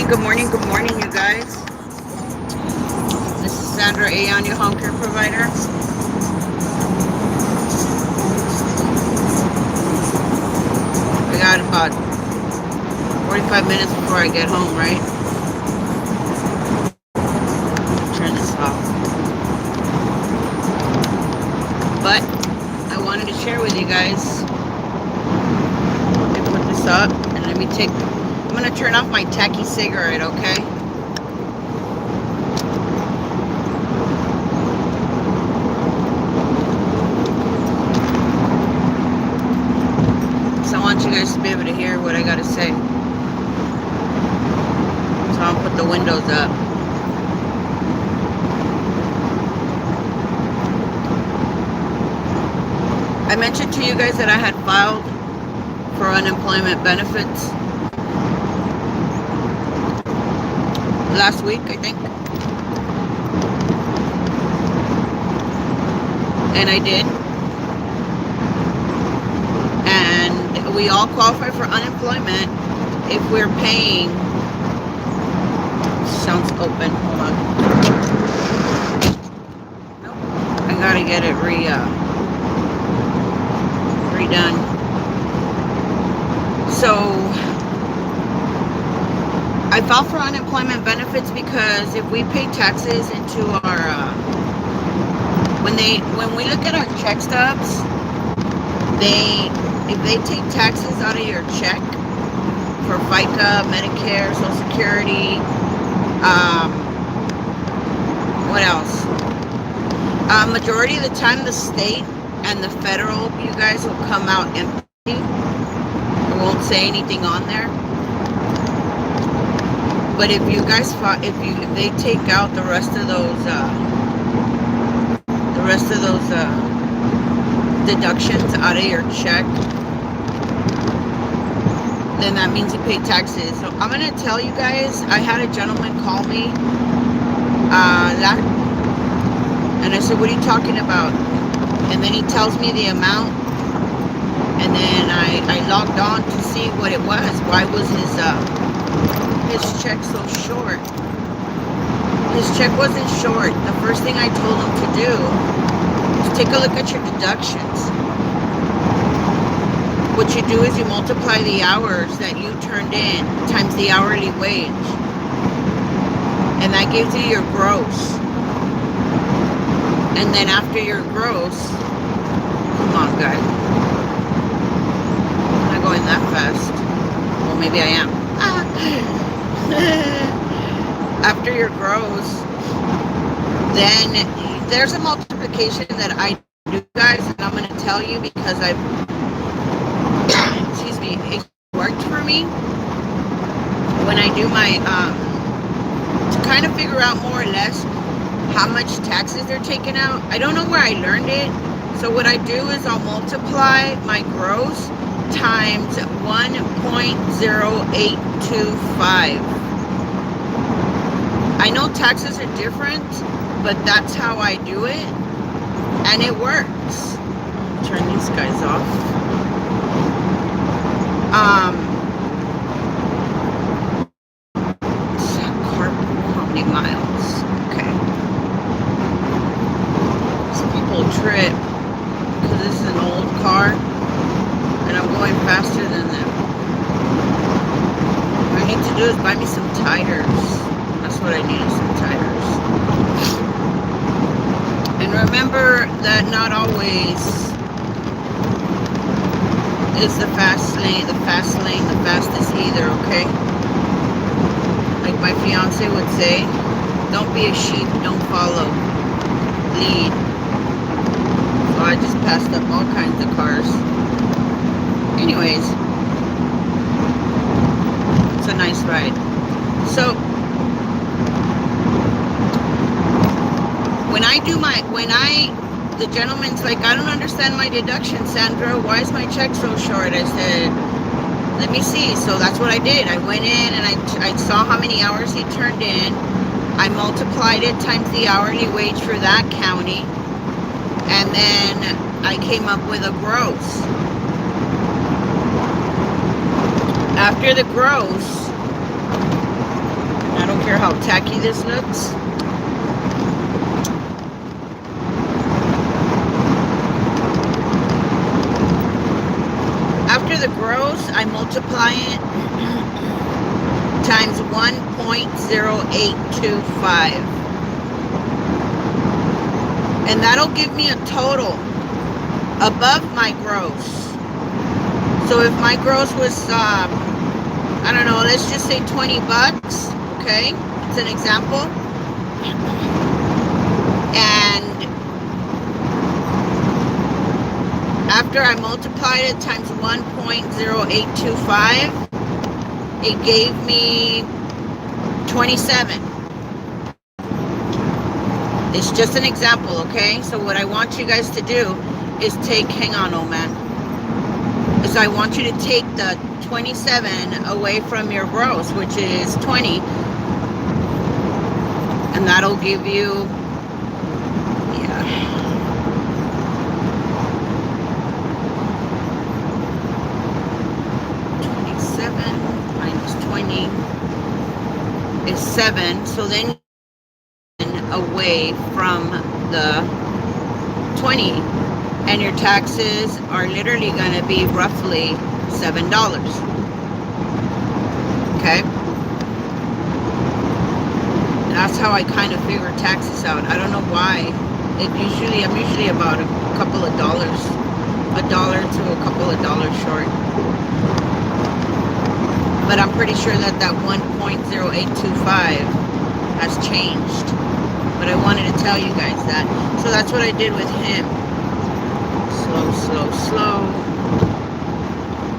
good morning, you guys. This is Sandra Aon, your home care provider. I got about 45 minutes before I get home, right? Turn this off. But I wanted to share with you guys. Let me put this up and I'm going to turn off my tacky cigarette, okay? So I want you guys to be able to hear what I got to say. So I'll put the windows up. I mentioned to you guys that I had filed for unemployment benefits last week, I think. And I did. And we all qualify for unemployment if we're paying. Sounds open. Hold on. Nope. I gotta get it redone. So I filed for unemployment benefits because if we pay taxes into our when we look at our check stubs, if they take taxes out of your check for FICA, Medicare, Social Security, what else? Majority of the time, the state and the federal, you guys will come out empty. It won't say anything on there. But if you guys, if they take out the rest of those deductions out of your check, then that means you pay taxes. So I'm gonna tell you guys, I had a gentleman call me, and I said, "What are you talking about?" And then he tells me the amount, and then I logged on to see what it was. Why was his check so short? His check wasn't short. The first thing I told him to do was take a look at your deductions. What you do is you multiply the hours that you turned in times the hourly wage, and that gives you your gross. And then after your gross, come on, guys, I'm not going that fast. Well, maybe I am. After your gross, then there's a multiplication that I do, guys, and I'm going to tell you because excuse me, it worked for me when I do my, to kind of figure out more or less how much taxes they're taking out. I don't know where I learned it. So what I do is I'll multiply my gross times 1.0825. I know taxes are different, but that's how I do it, and it works. Turn these guys off. Carpool, how many miles? Okay. Some people trip because this is an old car, and I'm going faster than them. What I need to do is buy me some tires. That's what I need, is some tires. And remember that not always is the fastest either, okay? Like my fiance would say, don't be a sheep, don't follow, lead. So I just passed up all kinds of cars. Anyways, it's a nice ride. So the gentleman's like, I don't understand my deduction, Sandra. Why is my check so short? I said, let me see. So that's what I did. I went in and I saw how many hours he turned in. I multiplied it times the hourly wage for that county. And then I came up with a gross. After the gross, hear how tacky this looks? After the gross, I multiply it times 1.0825. And that'll give me a total above my gross. So if my gross was, I don't know, let's just say 20 bucks, okay? It's an example. And after I multiplied it times 1.0825, it gave me 27. It's just an example, okay? So what I want you guys to do is take, hang on, old man. Is I want you to take the 27 away from your gross, which is 20. And that'll give you, yeah. 27 minus 20 is 7. So then away from the 20, and your taxes are literally going to be roughly $7. Okay, that's how I kind of figure taxes out. I don't know why. I'm usually about a couple of dollars, $1 to a couple of dollars short. But I'm pretty sure that 1.0825 has changed. But I wanted to tell you guys that. So that's what I did with him. Slow, slow, slow.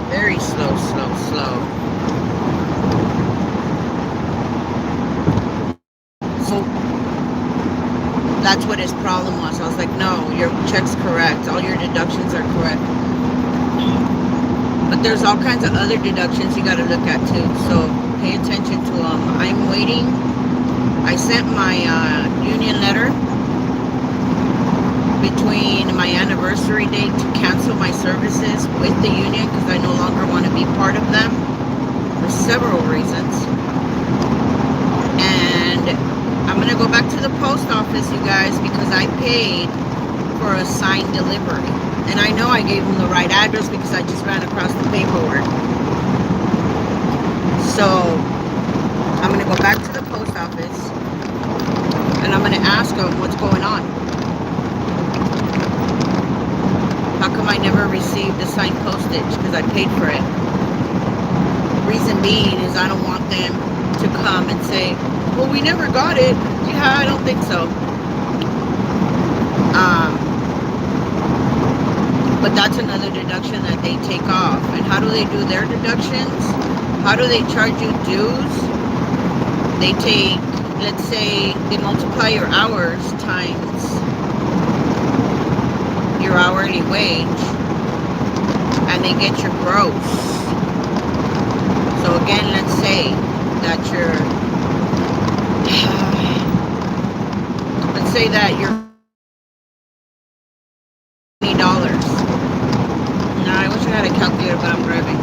Very slow, slow, slow. So that's what his problem was. I was like, no, your check's correct. All your deductions are correct. But there's all kinds of other deductions you got to look at too. So pay attention to them. I'm waiting. I sent my union letter between my anniversary date to cancel my services with the union because I no longer want to be part of them for several reasons. And I'm going to go back to the post office, you guys, because I paid for a signed delivery. And I know I gave them the right address because I just ran across the paperwork. So I'm going to go back to the post office and I'm going to ask them what's going on. How come I never received the signed postage? Because I paid for it. Reason being is I don't want them to come and say, well, we never got it. Yeah, I don't think so. But that's another deduction that they take off. And how do they do their deductions? How do they charge you dues? They take, let's say, they multiply your hours times your hourly wage, and they get your gross. So again, let's say that you're $20. Now I wish I had a calculator, but I'm driving.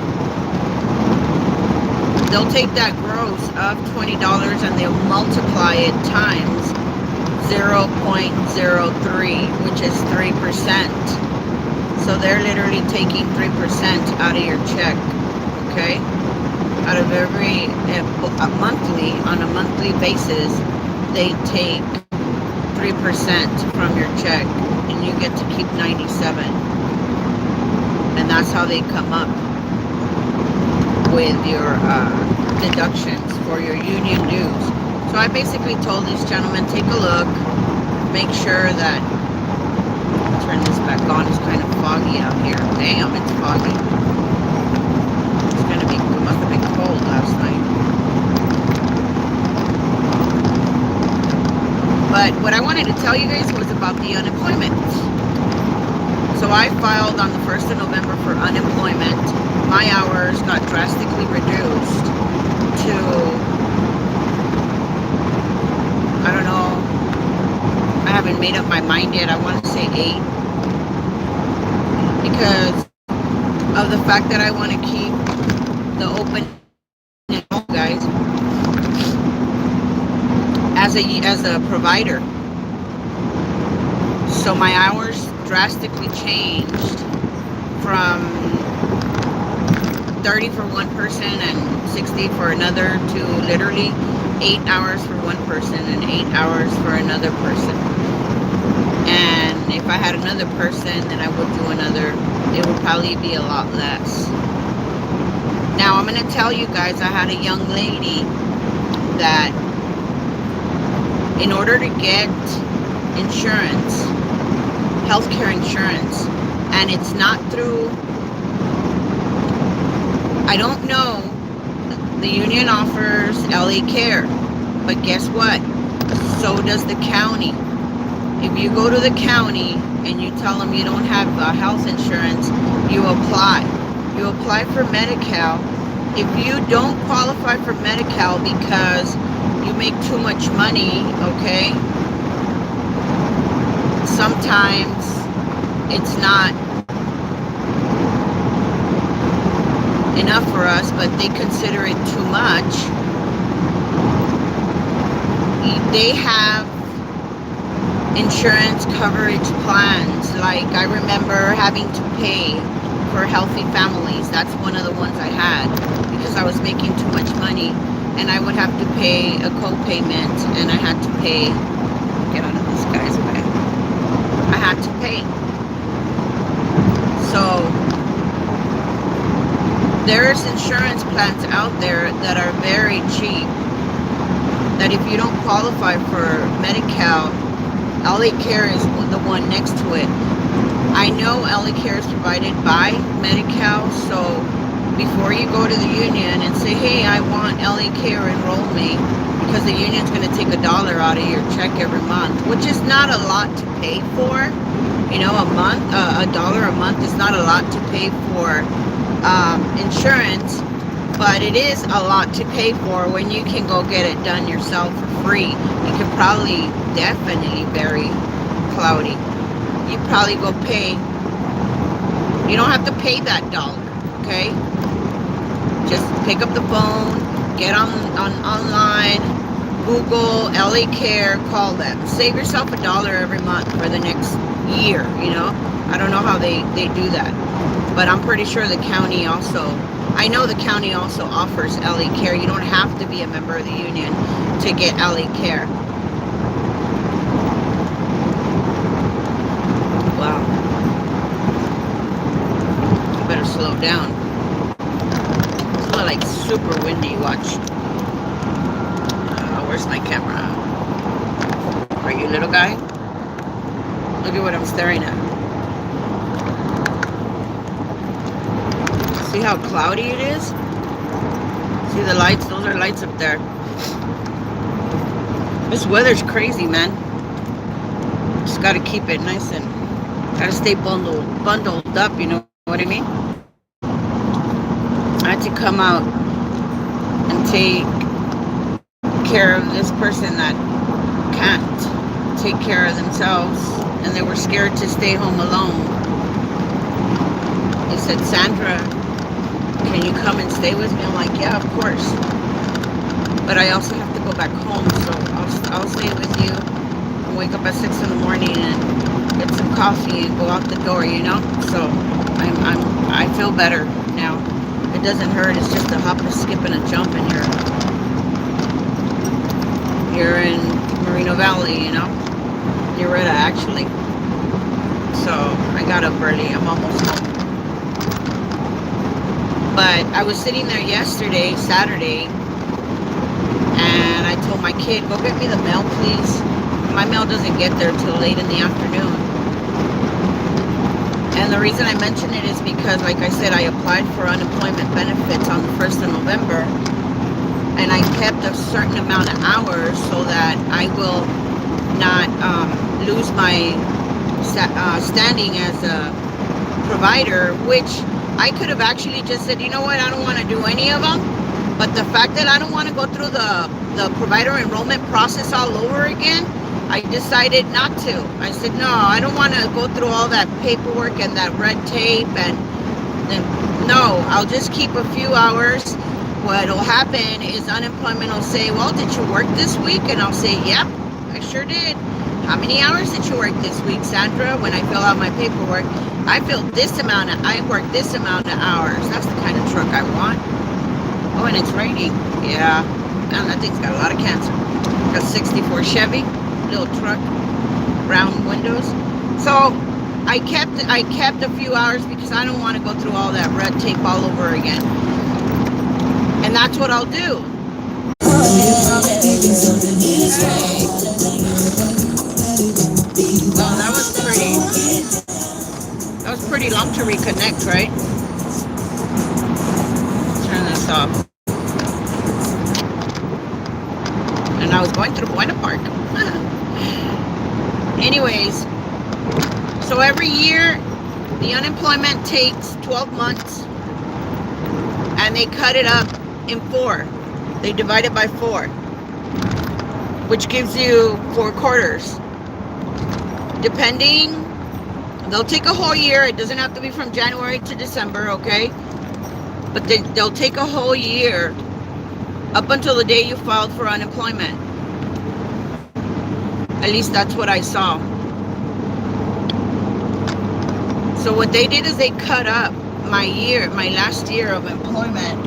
They'll take that gross of $20 and they'll multiply it times 0.03, which is 3%. So they're literally taking 3% out of your check, okay? Out of every on a monthly basis, they take 3% from your check, and you get to keep 97. And that's how they come up with your deductions for your union dues. So I basically told this gentleman, take a look, make sure that, turn this back on, it's kind of foggy out here. Damn, it's foggy. It's gonna be, it must have been cold last night. But what I wanted to tell you guys was about the unemployment. So I filed on the 1st of November for unemployment. My hours got drastically reduced to, I don't know, I haven't made up my mind yet. I want to say 8. Because of the fact that I want to keep the open, guys. as a provider. So my hours drastically changed from 30 for one person and 60 for another to literally 8 hours for one person and 8 hours for another person. And if I had another person, then I would do another. It would probably be a lot less. Now I'm going to tell you guys, I had a young lady that in order to get insurance, healthcare insurance, and it's not through, I don't know, the union offers LA Care, but guess what? So does the county. If you go to the county and you tell them you don't have health insurance, you apply. You apply for Medi-Cal. If you don't qualify for Medi-Cal because you make too much money, okay, sometimes it's not enough for us, but they consider it too much. They have insurance coverage plans. Like, I remember having to pay for Healthy Families. That's one of the ones I had because I was making too much money, and I would have to pay a co-payment, and I had to pay, get out of this guy's way, I had to pay. So there's insurance plans out there that are very cheap, that if you don't qualify for Medi-Cal, LA Care is the one next to it. I know LA Care is provided by Medi-Cal, so before you go to the union and say, hey, I want LA Care, enroll me, because the union's going to take $1 out of your check every month, which is not a lot to pay for. You know, $1 a month is not a lot to pay for insurance, but it is a lot to pay for when you can go get it done yourself for free. You could probably, definitely, very cloudy, you probably go pay, you don't have to pay that $1, okay? Just pick up the phone, get on online, Google LA Care, call them, save yourself $1 every month for the next year. You know, I don't know how they do that, but I'm pretty sure the county also, I know the county also offers LA Care. You don't have to be a member of the union to get LA Care. Wow. You better slow down. It's not like super windy. Watch. Where's my camera? Are you, little guy? Look at what I'm staring at. See how cloudy it is? See the lights? Those are lights up there. This weather's crazy, man. Just gotta keep it nice and gotta stay bundled up, you know what I mean? I had to come out and take care of this person that can't take care of themselves, and they were scared to stay home alone. They said, Sandra, can you come and stay with me? I'm like, yeah, of course. But I also have to go back home, so I'll stay with you and wake up at 6 in the morning and get some coffee and go out the door, you know? So I feel better now. It doesn't hurt. It's just a hop, a skip, and a jump, and you're in Moreno Valley, you know? Loretta, actually. So I got up early. I'm almost home. But I was sitting there yesterday, Saturday, and I told my kid, go get me the mail, please. My mail doesn't get there till late in the afternoon. And the reason I mention it is because, like I said, I applied for unemployment benefits on the 1st of November, and I kept a certain amount of hours so that I will not lose my standing as a provider, which I could have actually just said, you know what, I don't want to do any of them. But the fact that I don't want to go through the provider enrollment process all over again, I decided not to. I said, no, I don't want to go through all that paperwork and that red tape. And no, I'll just keep a few hours What'll happen is unemployment will say, well, did you work this week? And I'll say, yep, I sure did. How many hours did you work this week, Sandra? When I fill out my paperwork, I worked this amount of hours. That's the kind of truck I want. Oh, and it's raining. Yeah. Man, that thing's got a lot of cancer. Got 64 Chevy, little truck, round windows. So I kept a few hours because I don't want to go through all that red tape all over again. And that's what I'll do. Oh, that was pretty long to reconnect, right? Turn this off. And I was going through Buena Park. Anyways, so every year the unemployment takes 12 months and they cut it up in 4. They divide it by 4, which gives you 4 quarters. Depending, they'll take a whole year. It doesn't have to be from January to December, okay? But they'll take a whole year up until the day you filed for unemployment. At least that's what I saw. So what they did is they cut up my last year of employment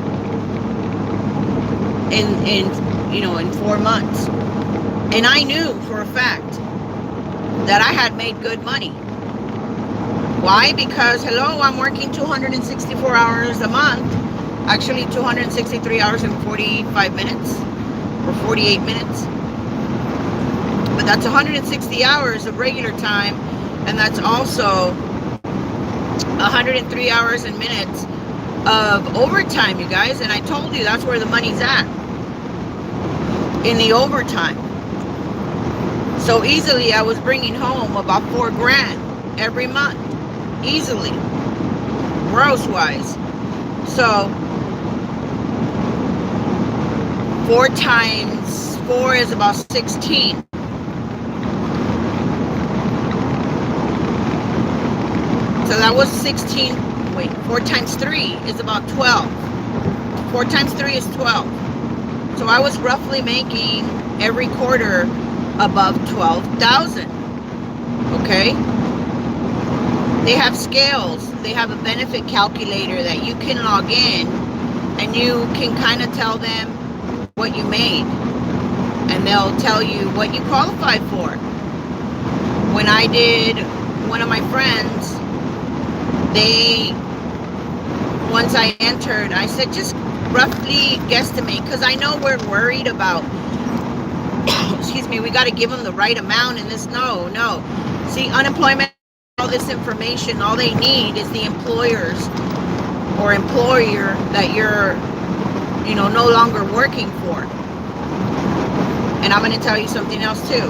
in 4 months. And I knew for a fact that I had made good money. Why? Because, hello, I'm working 264 hours a month. Actually, 263 hours and 45 minutes or 48 minutes. But that's 160 hours of regular time, and that's also 103 hours and minutes of overtime, you guys. And I told you that's where the money's at, in the overtime. So easily I was bringing home about $4,000 every month, easily, gross wise. So 4 times 4 is about 16. So that was 16. Wait, 4 times 3 is about 12. 4 times 3 is 12. So I was roughly making every quarter above 12,000. Okay? They have scales. They have a benefit calculator that you can log in, and you can kind of tell them what you made, and they'll tell you what you qualified for. When I did, one of my friends, once I entered, I said, just roughly guesstimate, because I know we're worried about, excuse me, we got to give them the right amount in this. No. See, unemployment, all this information, all they need is the employers or employer that you're, no longer working for. And I'm going to tell you something else too.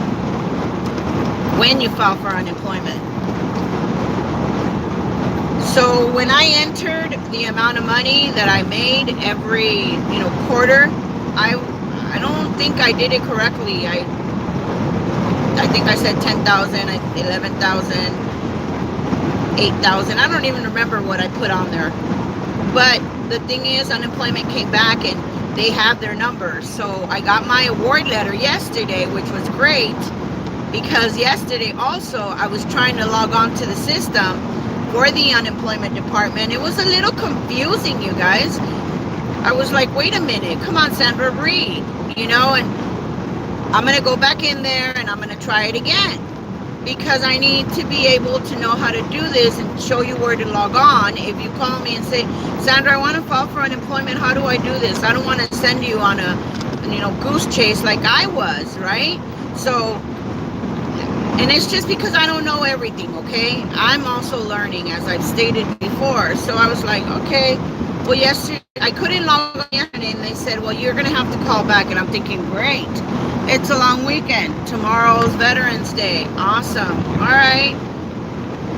When you file for unemployment. So when I entered the amount of money that I made every, quarter, I don't think I did it correctly. I think I said 10,000, 11,000, 8,000. I don't even remember what I put on there. But the thing is, unemployment came back and they have their numbers. So I got my award letter yesterday, which was great, because yesterday also I was trying to log on to the system for the unemployment department. It was a little confusing, you guys. I was like, wait a minute, come on, Sandra, read, and I'm going to go back in there and I'm going to try it again, because I need to be able to know how to do this and show you where to log on. If you call me and say, Sandra, I want to file for unemployment, how do I do this? I don't want to send you on a goose chase like I was, right? So, and it's just because I don't know everything, okay? I'm also learning, as I've stated before. So I was like, okay, well, yesterday, I couldn't log on yesterday, and they said, well, you're going to have to call back. And I'm thinking, great. It's a long weekend. Tomorrow's Veterans Day. Awesome. All right.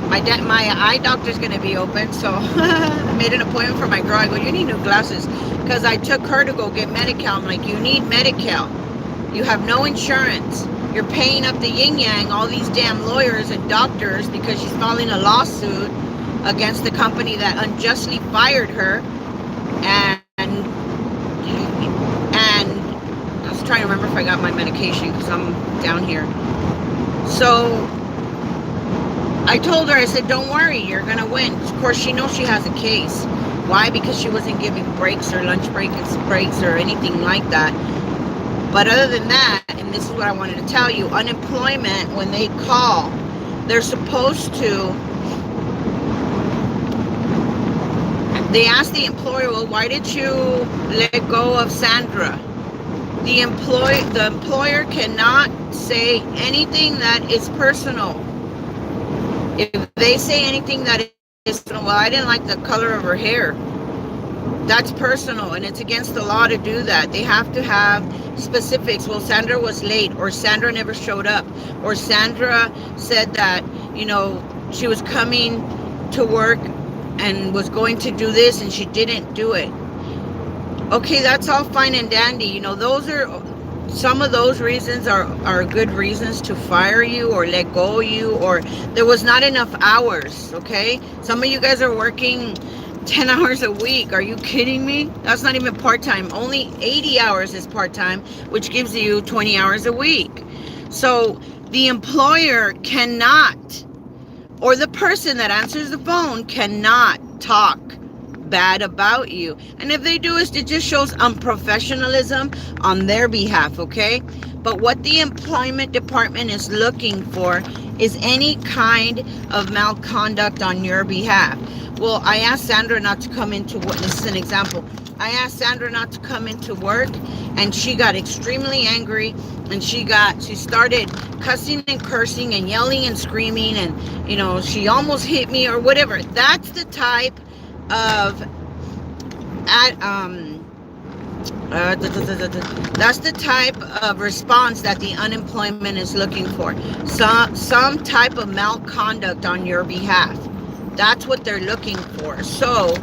My eye doctor's going to be open, so I made an appointment for my girl. I go, you need new glasses, because I took her to go get Medi-Cal. I'm like, you need Medi-Cal. You have no insurance. You're paying up the yin-yang, all these damn lawyers and doctors, because she's filing a lawsuit against the company that unjustly fired her. And trying to remember if I got my medication because I'm down here. So I told her, I said, don't worry, you're going to win. Of course, she knows she has a case. Why? Because she wasn't giving breaks or lunch breaks or anything like that. But other than that, and this is what I wanted to tell you, unemployment, when they call, they're supposed to, they ask the employer, well, why did you let go of Sandra? The employer cannot say anything that is personal. If they say anything that is, well, I didn't like the color of her hair, that's personal, and it's against the law to do that. They have to have specifics. Well, Sandra was late, or Sandra never showed up, or Sandra said that, you know, she was coming to work and was going to do this and she didn't do it. Okay, that's all fine and dandy. You know, those are, some of those reasons are good reasons to fire you or let go you, or there was not enough hours, okay? Some of you guys are working 10 hours a week. Are you kidding me? That's not even part-time. Only 80 hours is part-time, which gives you 20 hours a week. So the employer cannot, or the person that answers the phone cannot talk bad about you. And if they do, it just shows unprofessionalism on their behalf, okay? But what the employment department is looking for is any kind of misconduct on your behalf. Well, I asked Sandra not to come into work. This is an example. I asked Sandra not to come into work, and she got extremely angry, and she started cussing and cursing and yelling and screaming, and, you know, she almost hit me or whatever. That's the type of that's the type of response that the unemployment is looking for. Some type of misconduct on your behalf. That's what they're looking for. So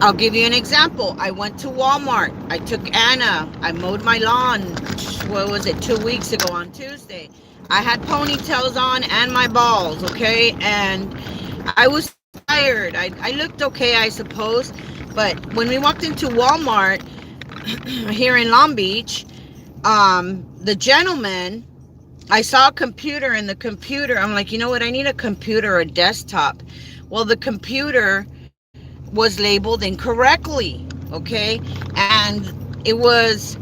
I'll give you an example. I went to Walmart. I took Anna. I mowed my lawn. What was it? 2 weeks ago on Tuesday. I had ponytails on and my balls, okay? And I was tired. I looked okay, I suppose. But when we walked into Walmart here in Long Beach, the gentleman, I saw a computer, and the computer, I'm like, you know what? I need a computer or a desktop. Well, the computer was labeled incorrectly, okay? And it was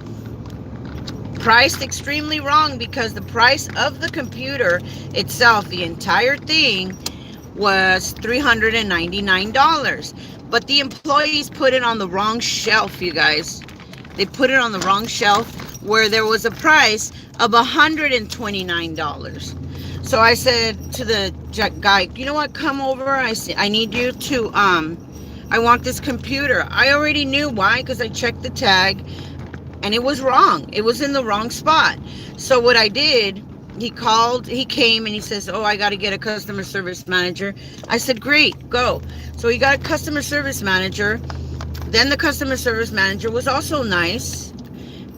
priced extremely wrong, because the price of the computer itself, the entire thing, was $399. But the employees put it on the wrong shelf, you guys. They put it on the wrong shelf where there was a price of $129. So I said to the guy, you know what, come over. I need you to, I want this computer. I already knew why, because I checked the tag and it was wrong. It was in the wrong spot. So what I did, he came and he says, oh, I got to get a customer service manager. I said, great, go. So he got a customer service manager. Then the customer service manager was also nice.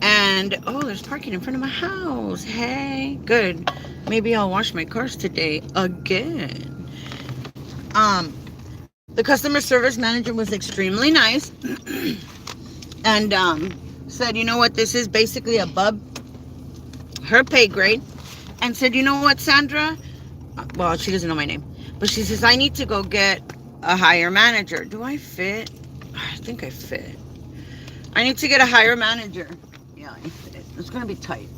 And, oh, there's parking in front of my house. Hey, good. Maybe I'll wash my cars today again. The customer service manager was extremely nice. And said, you know what, this is basically above her pay grade. And said, you know what, Sandra? Well, she doesn't know my name. But she says, I need to go get a higher manager. Do I fit? I think I fit. I need to get a higher manager. Yeah, I fit. It's going to be tight.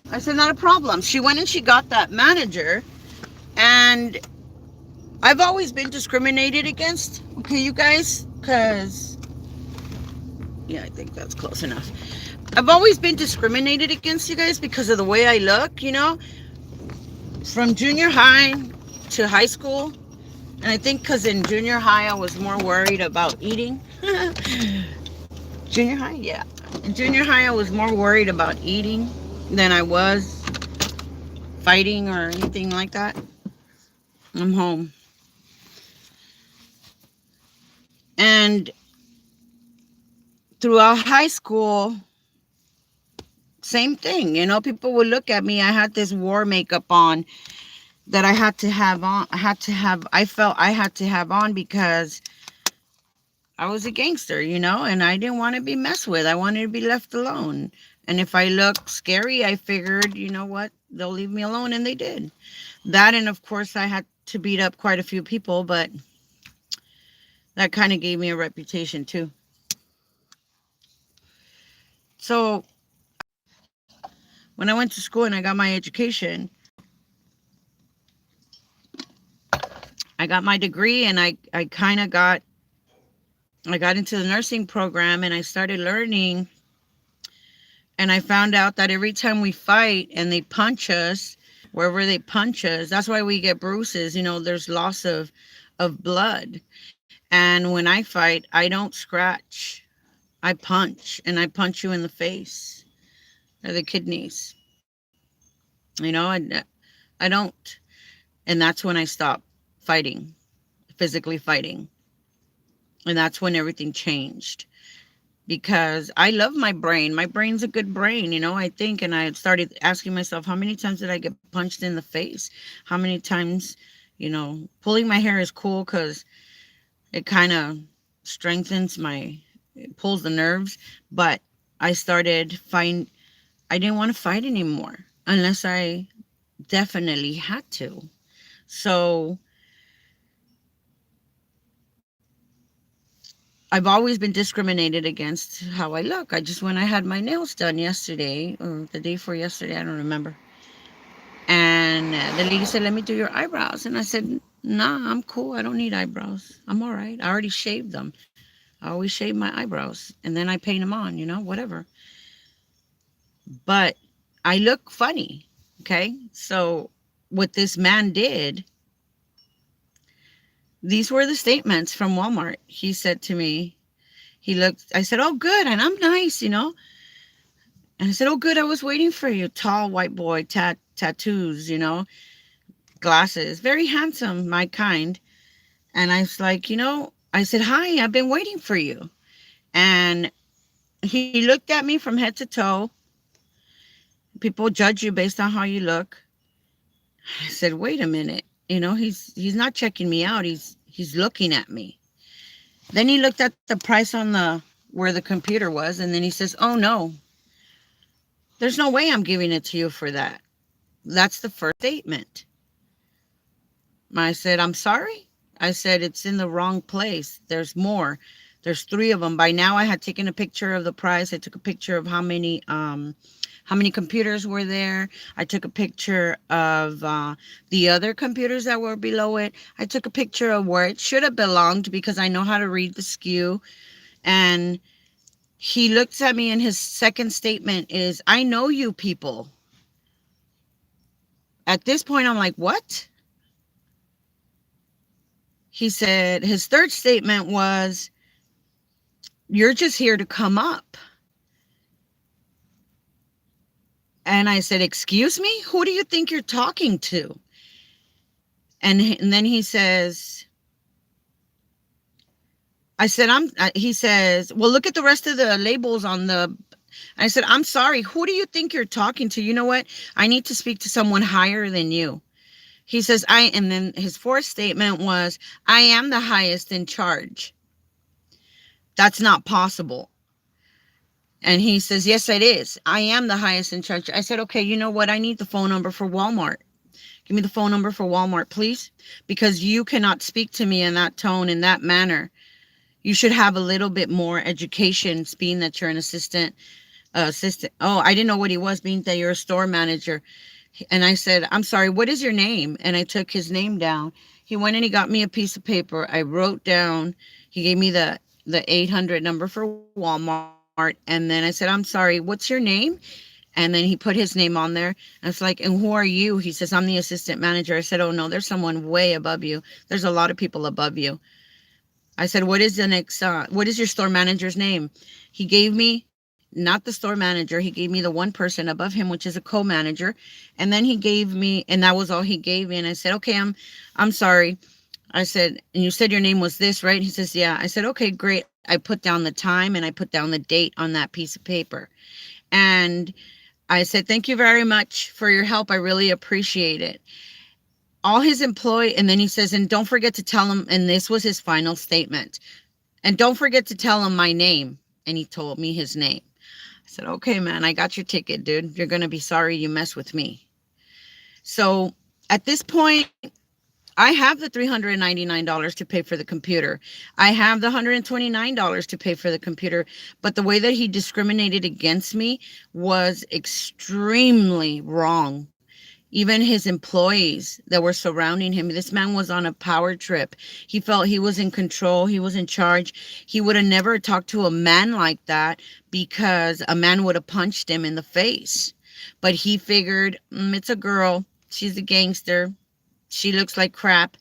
I said, not a problem. She went and she got that manager. And I've always been discriminated against. Okay, you guys? Because, yeah, I think that's close enough. I've always been discriminated against, you guys, because of the way I look, you know, from junior high to high school. And I think because in junior high, I was more worried about eating. Junior high? Yeah. In junior high, I was more worried about eating than I was fighting or anything like that. I'm home. And throughout high school, same thing, you know, people would look at me. I had this war makeup on that I had to have on. I felt I had to have on because I was a gangster, you know, and I didn't want to be messed with. I wanted to be left alone. And if I looked scary, I figured, you know what, they'll leave me alone, and they did. That, and of course, I had to beat up quite a few people, but that kind of gave me a reputation too. So when I went to school and I got my education, I got my degree, and I kind of got into the nursing program, and I started learning, and I found out that every time we fight and they punch us, wherever they punch us, that's why we get bruises. You know, there's loss of blood. And when I fight, I don't scratch. I punch, and I punch you in the face or the kidneys. You know, I don't. And that's when I stopped fighting, physically fighting. And that's when everything changed. Because I love my brain. My brain's a good brain, you know, I think. And I started asking myself, how many times did I get punched in the face? How many times, you know, pulling my hair is cool because it kind of strengthens it pulls the nerves. But I didn't want to fight anymore unless I definitely had to. So I've always been discriminated against how I look. When I had my nails done yesterday, or the day before yesterday, I don't remember. And the lady said, let me do your eyebrows. And I said, nah, I'm cool. I don't need eyebrows. I'm all right. I already shaved them. I always shave my eyebrows. And then I paint them on, you know, whatever. But I look funny. Okay. So what this man did, these were the statements from Walmart. He said to me, I said, oh, good. And I'm nice, you know. And I said, oh, good. I was waiting for you. Tall white boy, tattoos, you know, glasses, very handsome, my kind. And I was like, you know, I said, hi, I've been waiting for you. And he looked at me from head to toe. People judge you based on how you look. I said, wait a minute. You know, he's not checking me out. He's looking at me. Then he looked at the price on where the computer was, and then he says, oh no, there's no way I'm giving it to you for that. That's the first statement. I said, I'm sorry. I said, it's in the wrong place. There's more. There's 3 of them. By now I had taken a picture of the price. I took a picture of how many computers were there. I took a picture of the other computers that were below it. I took a picture of where it should have belonged because I know how to read the SKU. And he looks at me, and his second statement is, I know you people. At this point, I'm like, what? He said, his third statement was, you're just here to come up. And I said, excuse me? Who do you think you're talking to? And then he says, he says, well, look at the rest of the labels on the, I said, I'm sorry. Who do you think you're talking to? You know what? I need to speak to someone higher than you. He says, and then his fourth statement was, I am the highest in charge. That's not possible. And he says, yes, it is. I am the highest in charge. I said, okay, you know what? I need the phone number for Walmart. Give me the phone number for Walmart, please. Because you cannot speak to me in that tone, in that manner. You should have a little bit more education, being that you're an assistant. Oh, I didn't know what he was, being that you're a store manager. And I said, I'm sorry, what is your name? And I took his name down. He went and he got me a piece of paper. I wrote down, he gave me the 800 number for Walmart. And then I said, I'm sorry, what's your name? And then he put his name on there. I was like, and who are you? He says, I'm the assistant manager. I said, oh no, there's someone way above you. There's a lot of people above you. I said, what is your store manager's name? He gave me, not the store manager. He gave me the one person above him, which is a co-manager. And then he gave me, and that was all he gave me. And I said, okay, I'm sorry. I said, and you said your name was this, right? He says, yeah. I said, okay, great. I put down the time and I put down the date on that piece of paper. And I said, thank you very much for your help. I really appreciate it. All his employee, and then he says, and don't forget to tell him, and this was his final statement. And don't forget to tell him my name. And he told me his name. I said, okay, man, I got your ticket, dude. You're going to be sorry you mess with me. So at this point, I have the $399 to pay for the computer. I have the $129 to pay for the computer. But the way that he discriminated against me was extremely wrong. Even his employees that were surrounding him, this man was on a power trip. He felt he was in control. He was in charge. He would have never talked to a man like that because a man would have punched him in the face. But he figured, it's a girl. She's a gangster. She looks like crap.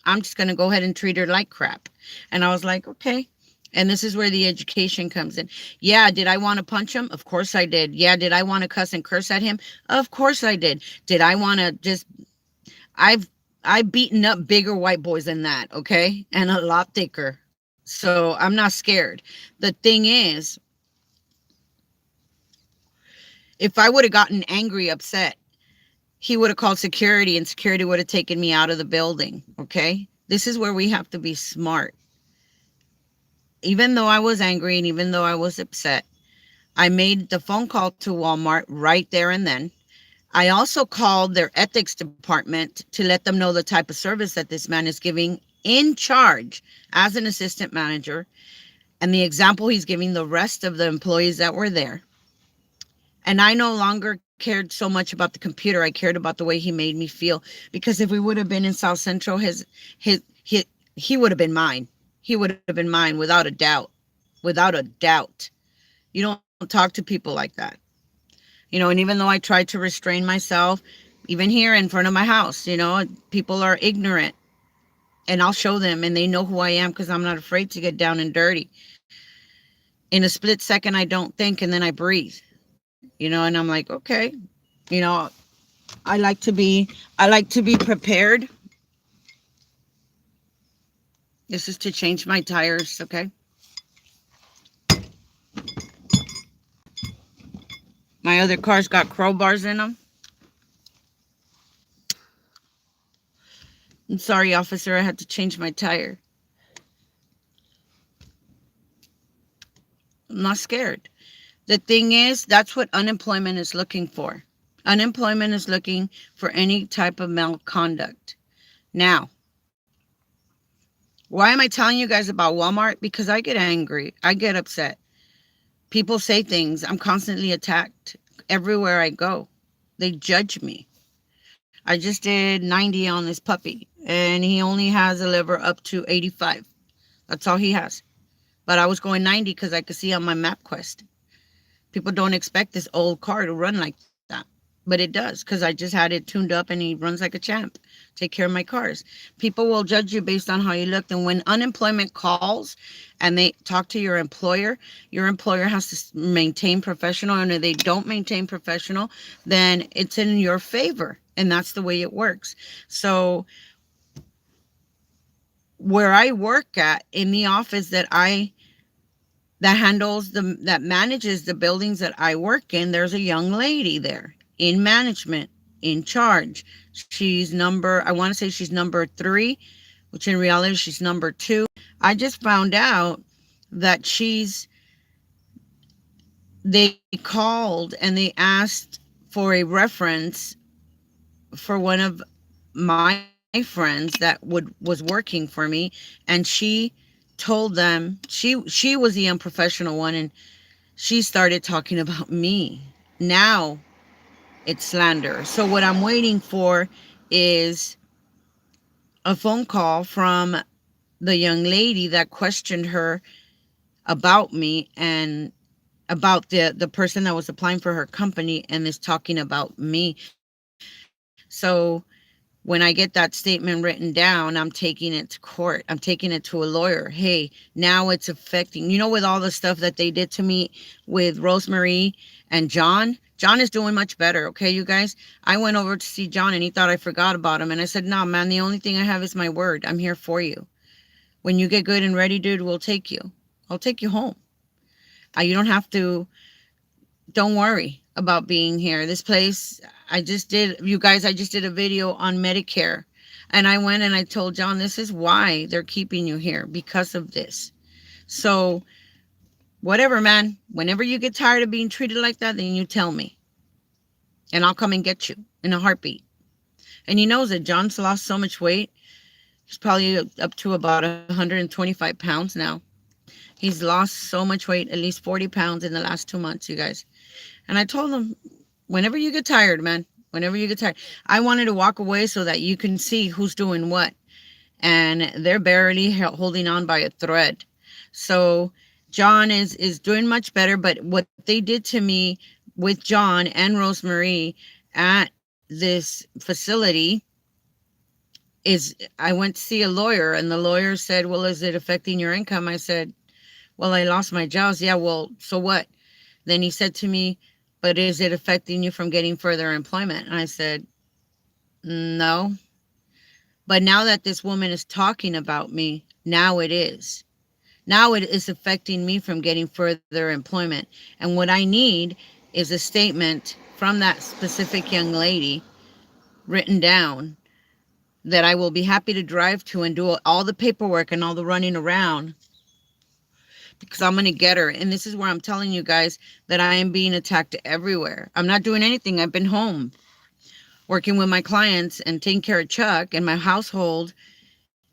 I'm just going to go ahead and treat her like crap. And I was like, okay. And this is where the education comes in. Yeah, did I want to punch him? Of course I did. Yeah, did I want to cuss and curse at him? Of course I did. Did I want to just... I've beaten up bigger white boys than that, okay? And a lot thicker. So I'm not scared. The thing is, if I would have gotten angry, upset, he would have called security and security would have taken me out of the building, okay? This is where we have to be smart. Even though I was angry and even though I was upset, I made the phone call to Walmart right there and then. I also called their ethics department to let them know the type of service that this man is giving in charge as an assistant manager and the example he's giving the rest of the employees that were there. And I no longer cared so much about the computer. I cared about the way he made me feel, because if we would have been in South Central, he would have been mine. He would have been mine without a doubt. Without a doubt. You don't talk to people like that. You know, and even though I tried to restrain myself, even here in front of my house, you know, people are ignorant. And I'll show them, and they know who I am because I'm not afraid to get down and dirty. In a split second, I don't think, and then I breathe. You know, and I'm like, okay. You know, I like to be prepared. This is to change my tires, okay? My other car's got crowbars in them. I'm sorry, officer, I had to change my tire. I'm not scared. The thing is, that's what unemployment is looking for. Unemployment is looking for any type of misconduct. Now, why am I telling you guys about Walmart? Because I get angry. I get upset. People say things. I'm constantly attacked everywhere I go. They judge me. I just did 90 on this puppy, and he only has a liver up to 85. That's all he has. But I was going 90 because I could see on my MapQuest. People don't expect this old car to run like that. But it does, because I just had it tuned up and he runs like a champ. Take care of my cars. People will judge you based on how you look. And when unemployment calls and they talk to your employer has to maintain professional. And if they don't maintain professional, then it's in your favor. And that's the way it works. So where I work at, in the office that manages the buildings that I work in, there's a young lady there in management, in charge. She's I want to say she's number 3, which in reality she's number 2. I just found out that they called and they asked for a reference for one of my friends that was working for me, and she told them she was the unprofessional one, and she started talking about me. Now it's slander. So what I'm waiting for is a phone call from the young lady that questioned her about me and about the person that was applying for her company and is talking about me. So when I get that statement written down, I'm taking it to court. I'm taking it to a lawyer. Hey, now it's affecting, with all the stuff that they did to me with Rosemary and John. John is doing much better. Okay, you guys, I went over to see John and he thought I forgot about him. And I said, no, man, the only thing I have is my word. I'm here for you. When you get good and ready, dude, we'll take you. I'll take you home. You don't have to. Don't worry about being here. This place, I just did a video on Medicare. And I went and I told John, this is why they're keeping you here, because of this. So whatever, man, whenever you get tired of being treated like that, then you tell me and I'll come and get you in a heartbeat. And he knows that John's lost so much weight. He's probably up to about 125 pounds now. He's lost so much weight, at least 40 pounds in the last 2 months, you guys. And I told him, whenever you get tired, man, whenever you get tired, I wanted to walk away so that you can see who's doing what. And they're barely holding on by a thread. So John is doing much better. But what they did to me with John and Rosemarie at this facility is I went to see a lawyer, and the lawyer said, well, is it affecting your income? I said, well, I lost my jobs. Yeah, well, so what? Then he said to me, but is it affecting you from getting further employment? And I said, no. But now that this woman is talking about me, now it is. Now it is affecting me from getting further employment. And what I need is a statement from that specific young lady written down that I will be happy to drive to and do all the paperwork and all the running around, because I'm going to get her. And this is where I'm telling you guys that I am being attacked everywhere. I'm not doing anything. I've been home working with my clients and taking care of Chuck and my household,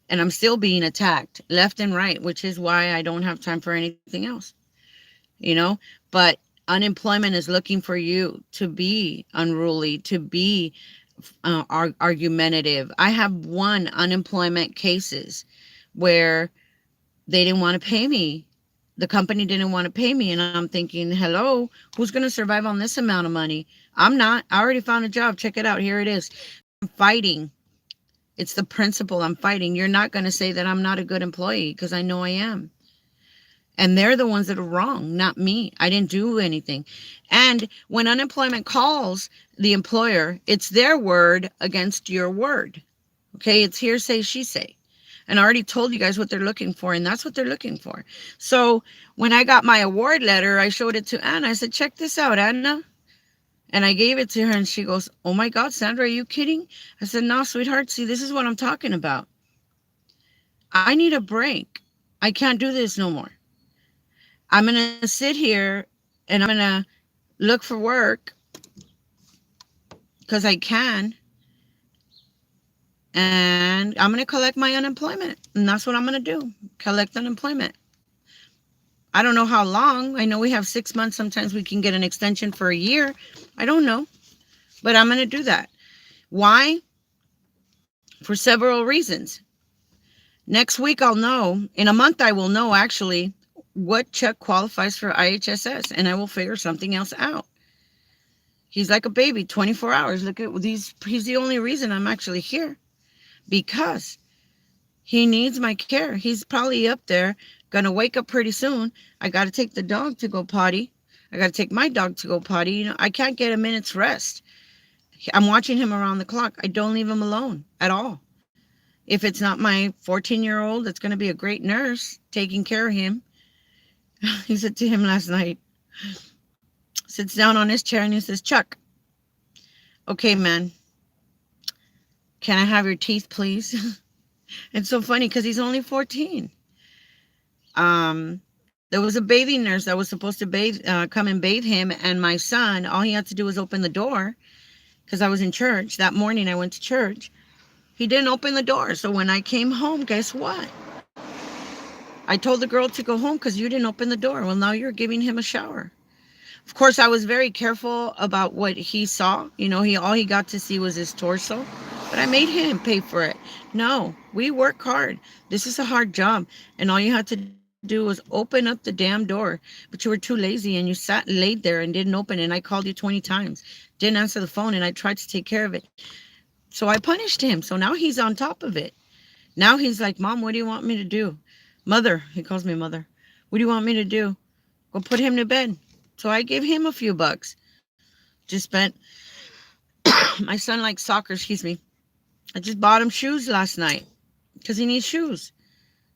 and I'm still being attacked left and right, which is why I don't have time for anything else, but unemployment is looking for you to be unruly, to be argumentative. I have won unemployment cases where they didn't want to pay me. The company didn't want to pay me. And I'm thinking, hello, who's going to survive on this amount of money? I'm not. I already found a job. Check it out. Here it is. I'm fighting. It's the principle I'm fighting. You're not going to say that I'm not a good employee, because I know I am. And they're the ones that are wrong, not me. I didn't do anything. And when unemployment calls the employer, it's their word against your word. Okay, it's hearsay, she say. And I already told you guys what they're looking for, and that's what they're looking for. So when I got my award letter, I showed it to Anna. I said, check this out, Anna. And I gave it to her, and she goes, oh my God, Sandra, are you kidding? I said, no, sweetheart, see, this is what I'm talking about. I need a break. I can't do this no more. I'm going to sit here and I'm going to look for work because I can. And I'm going to collect my unemployment. And that's what I'm going to do. Collect unemployment. I don't know how long. I know we have 6 months. Sometimes we can get an extension for a year. I don't know. But I'm going to do that. Why? For several reasons. Next week I'll know. In a month I will know actually what Chuck qualifies for IHSS, and I will figure something else out. He's like a baby, 24 hours. Look at these. He's the only reason I'm actually here, because he needs my care. He's probably up there, going to wake up pretty soon. I got to take the dog to go potty. I got to take my dog to go potty. I can't get a minute's rest. I'm watching him around the clock. I don't leave him alone at all. If it's not my 14-year-old, that's going to be a great nurse taking care of him. He said to him last night, sits down on his chair and he says, Chuck, okay, man, can I have your teeth, please? It's so funny because he's only 14. There was a bathing nurse that was supposed to come and bathe him, and my son, all he had to do was open the door, because I was in church. That morning I went to church. He didn't open the door. So when I came home, guess what? I told the girl to go home because you didn't open the door. Well, now you're giving him a shower. Of course, I was very careful about what he saw. All he got to see was his torso. But I made him pay for it. No, we work hard. This is a hard job. And all you had to do was open up the damn door. But you were too lazy and you laid there and didn't open it. And I called you 20 times. Didn't answer the phone, and I tried to take care of it. So I punished him. So now he's on top of it. Now he's like, Mom, what do you want me to do? Mother, he calls me mother. What do you want me to do? Go put him to bed. So I gave him a few bucks. Just spent, my son likes soccer, excuse me. I just bought him shoes last night because he needs shoes.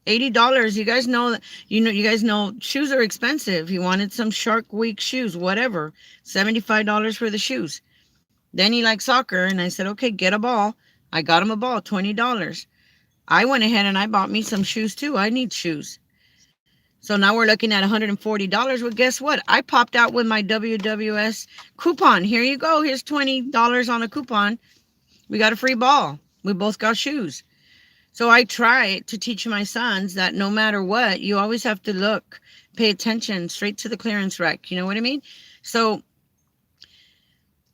$80. You guys know that, you guys know shoes are expensive. He wanted some Shark Week shoes, whatever. $75 for the shoes. Then he likes soccer, and I said, okay, get a ball. I got him a ball, $20. I went ahead and I bought me some shoes too. I need shoes. So now we're looking at $140. Well, guess what? I popped out with my WWS coupon. Here you go. Here's $20 on a coupon. We got a free ball. We both got shoes. So I try to teach my sons that no matter what, you always have to look, pay attention straight to the clearance rack. You know what I mean? So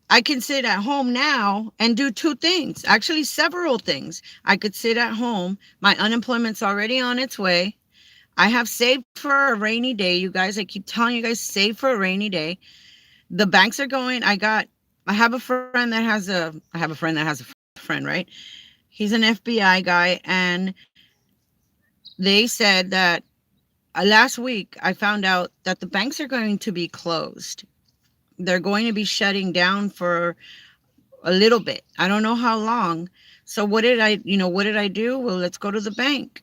I can sit at home now and do two things, actually several things. I could sit at home. My unemployment's already on its way. I have saved for a rainy day, you guys. I keep telling you guys, save for a rainy day. The banks are going. I have a friend that has a friend, right? He's an FBI guy, and they said that last week I found out that the banks are going to be closed. They're going to be shutting down for a little bit. I don't know how long. So what did I do? Well, let's go to the bank.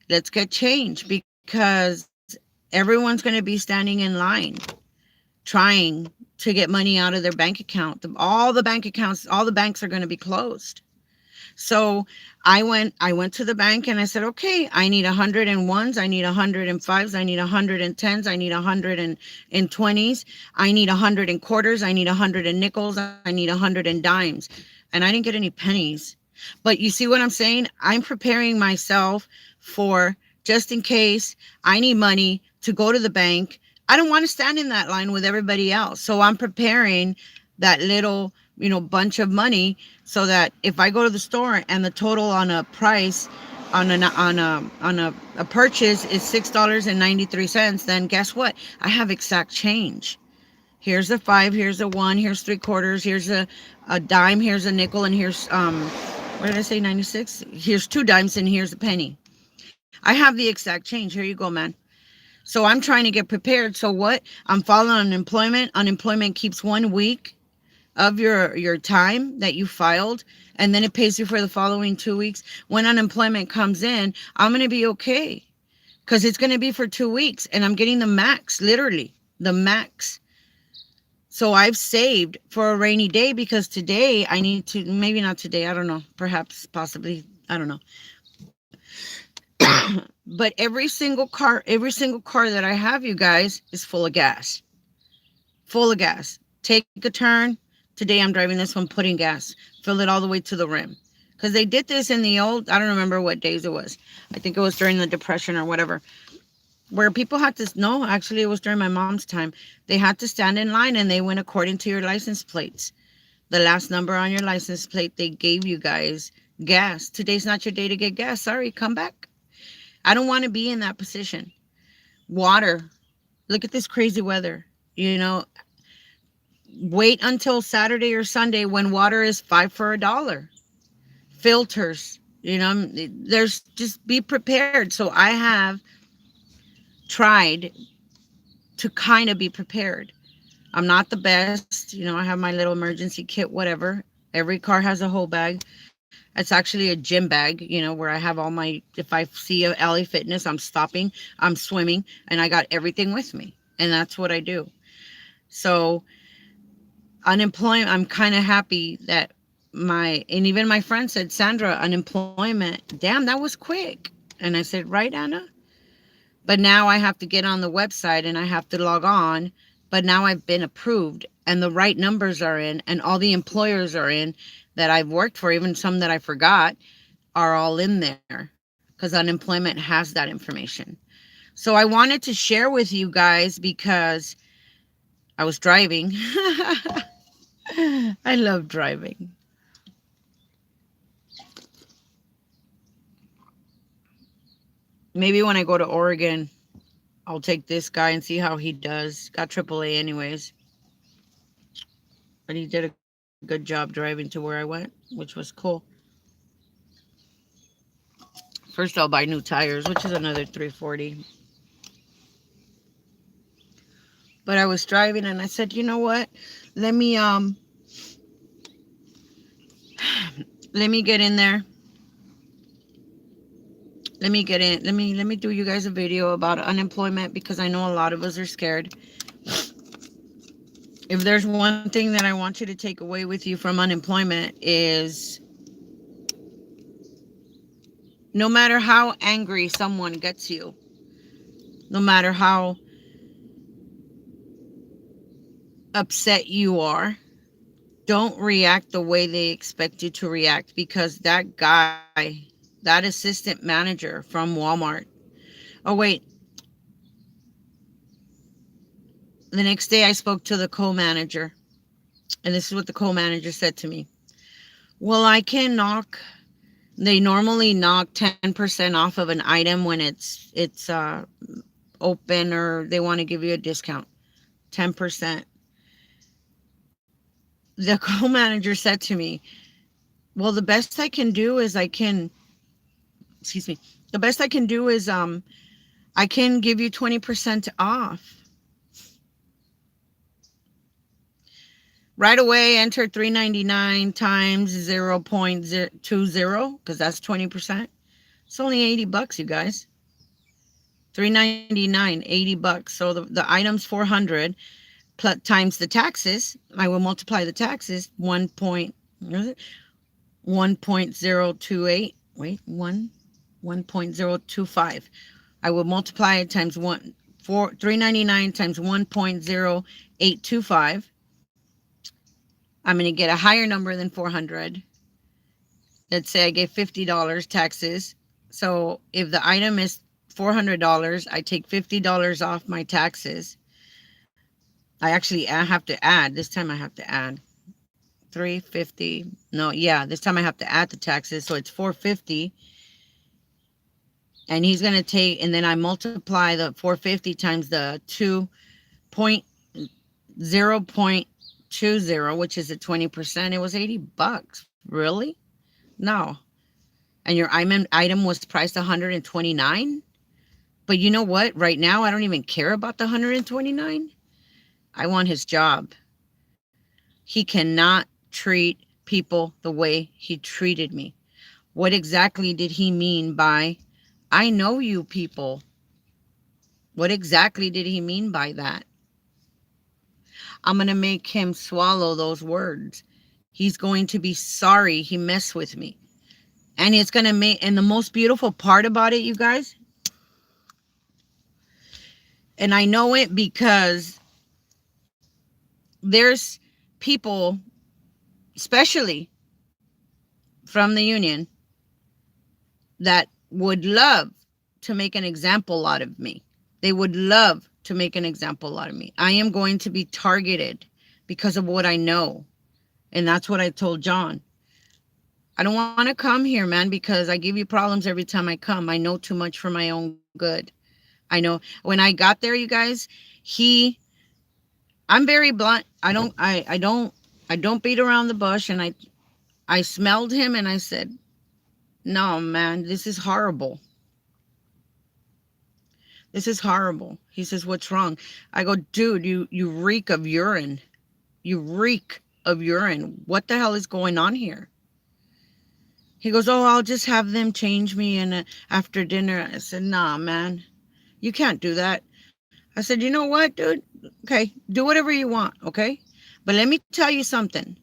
Let's get change, because everyone's going to be standing in line trying to get money out of their bank account. All the banks are going to be closed. So I went to the bank and I said, okay, I need 101s, I need 105s, I need 110s, I need 120s, I need 100 in quarters, I need 100 in nickels, I need 100 in dimes. And I didn't get any pennies. But you see what I'm saying? I'm preparing myself for just in case I need money to go to the bank. I don't want to stand in that line with everybody else. So I'm preparing that little, bunch of money, so that if I go to the store and the total on a price on a purchase is $6.93, then guess what? I have exact change. Here's a 5, here's a 1, here's 3 quarters, here's a dime, here's a nickel, and here's what did I say, 96? Here's 2 dimes and here's a penny. I have the exact change. Here you go, man. So I'm trying to get prepared. So what? I'm following unemployment. Unemployment keeps 1 week of your time that you filed, and then it pays you for the following 2 weeks. When unemployment comes in, I'm going to be okay, because it's going to be for 2 weeks, and I'm getting the max, literally the max. So I've saved for a rainy day, because today I need to, maybe not today, I don't know, perhaps, possibly, I don't know. But every single car that I have, you guys, is full of gas. Full of gas. Take a turn. Today I'm driving this one, putting gas. Fill it all the way to the rim. Because they did this in the old, I don't remember what days it was. I think it was during the Depression or whatever. Where people had to, no, actually it was during my mom's time. They had to stand in line, and they went according to your license plates. The last number on your license plate, they gave you guys gas. Today's not your day to get gas. Sorry, come back. I don't want to be in that position. Water. Look at this crazy weather. Wait until Saturday or Sunday when water is 5 for $1. Filters. There's, just be prepared. So I have tried to kind of be prepared. I'm not the best. I have my little emergency kit, whatever. Every car has a whole bag. It's actually a gym bag, where I have all my, if I see a LA Fitness, I'm stopping, I'm swimming, and I got everything with me. And that's what I do. So unemployment, I'm kind of happy that and even my friend said, Sandra, unemployment, damn, that was quick. And I said, right, Anna? But now I have to get on the website and I have to log on. But now I've been approved, and the right numbers are in, and all the employers are in that I've worked for, even some that I forgot, are all in there, because unemployment has that information. So I wanted to share with you guys, because I was driving. I love driving. Maybe when I go to Oregon, I'll take this guy and see how he does. Got AAA anyways. But he did a good job driving to where I went, which was cool. First, I'll buy new tires, which is another $340. But I was driving and I said, you know what? Let me get in there. Let me get in. Let me do you guys a video about unemployment, because I know a lot of us are scared. If there's one thing that I want you to take away with you from unemployment, is no matter how angry someone gets you, No matter how upset you are, don't react the way they expect you to react, because that guy, that assistant manager from Walmart, oh, wait, the next day I spoke to the co manager, and this is what the co manager said to me. Well, I can knock, they normally knock 10% off of an item when it's open, or they want to give you a discount. 10%. The co manager said to me, well, the best I can do is excuse me, the best I can do is I can give you 20% off. Right away, enter $3.99 times 0.20, because that's 20%. It's only $80, you guys. $3.99, $80. So the item's $400 plus times the taxes. I will multiply the taxes. 1.028. Wait, 1.025. I will multiply it times $3.99 times 1.0825. I'm going to get a higher number than 400. Let's say I gave $50 taxes. So if the item is $400, I take $50 off my taxes. I have to add. This time I have to add $350. No, yeah, this time I have to add the taxes. So it's $450. And he's going to take, and then I multiply the $450 times the 0.20, which is at 20%. It was $80. Really? No. And your item was priced $129. But you know what? Right now, I don't even care about the $129. I want his job. He cannot treat people the way he treated me. What exactly did he mean by, I know you people? What exactly did he mean by that? I'm going to make him swallow those words. He's going to be sorry he messed with me. And it's going to make, and the most beautiful part about it, you guys, and I know it because there's people, especially from the union, that would love to make an example out of me. They would love to make an example out of me. I am going to be targeted because of what I know. And that's what I told John. I don't want to come here, man, because I give you problems every time I come. I know too much for my own good. I know when I got there, you guys, I'm very blunt. I don't beat around the bush. And I smelled him and I said, no, man, this is horrible. This is horrible. He says, what's wrong? I go, dude, you reek of urine. You reek of urine. What the hell is going on here? He goes, oh, I'll just have them change me after dinner. I said, nah, man, you can't do that. I said, you know what, dude? Okay, do whatever you want, okay? But let me tell you something.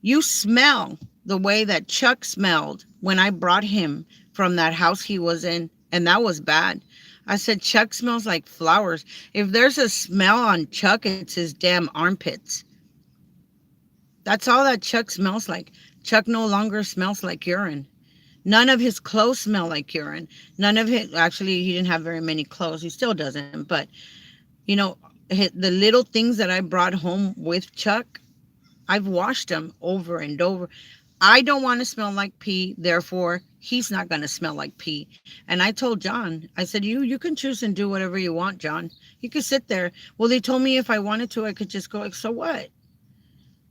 You smell the way that Chuck smelled when I brought him from that house he was in, and that was bad. I said, Chuck smells like flowers. If there's a smell on Chuck, it's his damn armpits. That's all that Chuck smells like. Chuck no longer smells like urine. None of his clothes smell like urine. None of his, actually, he didn't have very many clothes. He still doesn't. But, you know, the little things that I brought home with Chuck, I've washed them over and over. I don't want to smell like pee. Therefore, he's not going to smell like pee. And I told John, I said, you can choose and do whatever you want, John. You can sit there. Well, they told me if I wanted to, I could just go. So what?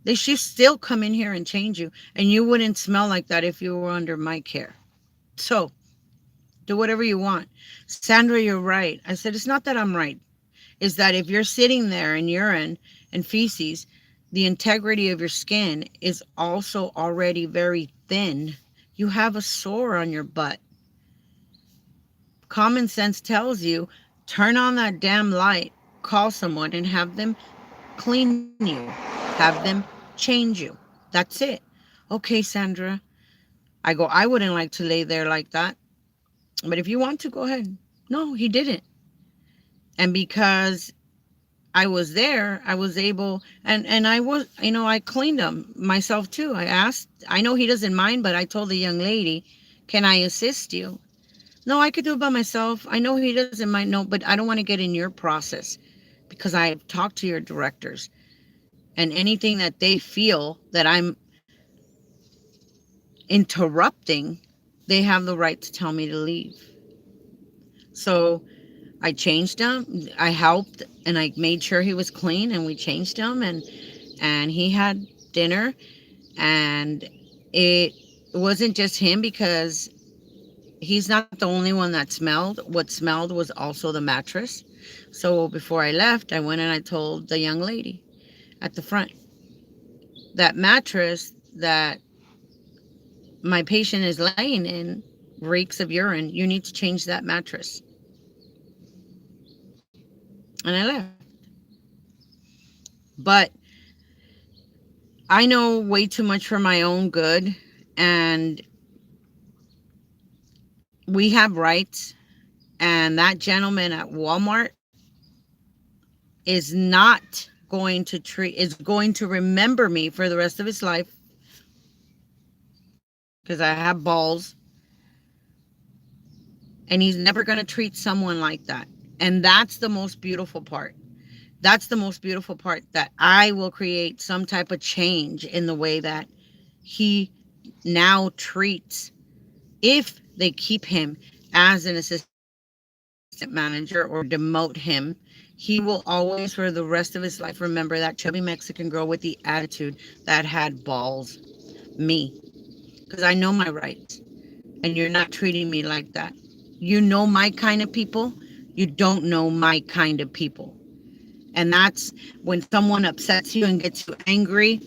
They should still come in here and change you. And you wouldn't smell like that if you were under my care. So do whatever you want. Sandra, you're right. I said, it's not that I'm right. It's that if you're sitting there in urine and feces, the integrity of your skin is also already very thin. You have a sore on your butt. Common sense tells you, turn on that damn light, call someone and have them clean you. Have them change you. That's it. Okay, Sandra. I go, I wouldn't like to lay there like that. But if you want to, go ahead. No, he didn't. And because I was there, I was able, and I was, I cleaned him myself too. I asked, I know he doesn't mind, but I told the young lady, can I assist you? No, I could do it by myself. I know he doesn't mind. No, but I don't want to get in your process because I've talked to your directors, and anything that they feel that I'm interrupting, they have the right to tell me to leave. So I changed him. I helped and I made sure he was clean, and we changed him, and he had dinner. And it wasn't just him, because he's not the only one that smelled. What smelled was also the mattress. So before I left, I went and I told the young lady at the front, that mattress that my patient is laying in reeks of urine. You need to change that mattress. And I left. But I know way too much for my own good, and we have rights. And that gentleman at Walmart is not going to is going to remember me for the rest of his life, because I have balls. And he's never going to treat someone like that. And that's the most beautiful part. That's the most beautiful part, that I will create some type of change in the way that he now treats, if they keep him as an assistant manager or demote him. He will always, for the rest of his life, remember that chubby Mexican girl with the attitude that had balls. Me. Because I know my rights. And you're not treating me like that. You know my kind of people. You don't know my kind of people. And that's when someone upsets you and gets you angry.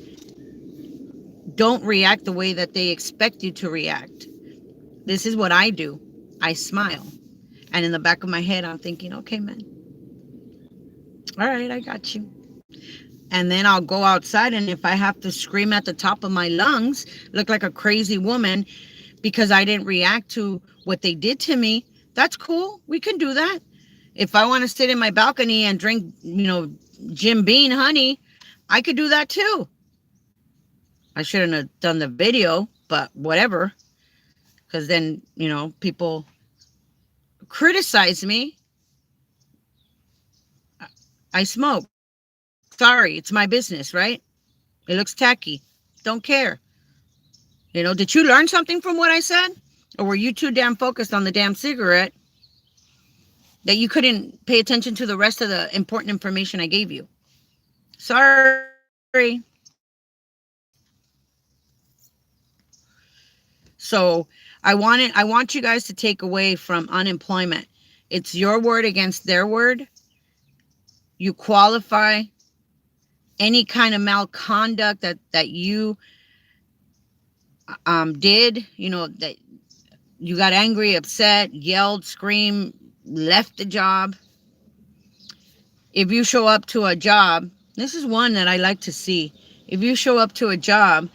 Don't react the way that they expect you to react. This is what I do. I smile. And in the back of my head, I'm thinking, okay, man. All right, I got you. And then I'll go outside, and if I have to scream at the top of my lungs, look like a crazy woman because I didn't react to what they did to me, that's cool. We can do that. If I want to sit in my balcony and drink, Jim Beam honey, I could do that too. I shouldn't have done the video, but whatever. Because then, people criticize me. I smoke. Sorry, it's my business, right? It looks tacky. Don't care. Did you learn something from what I said? Or were you too damn focused on the damn cigarette that you couldn't pay attention to the rest of the important information I gave you? Sorry. So I want you guys to take away from unemployment. It's your word against their word. You qualify any kind of malconduct that you did, that you got angry, upset, yelled, screamed, left the job. If you show up to a job, this is one that I like to see. If you show up to a job,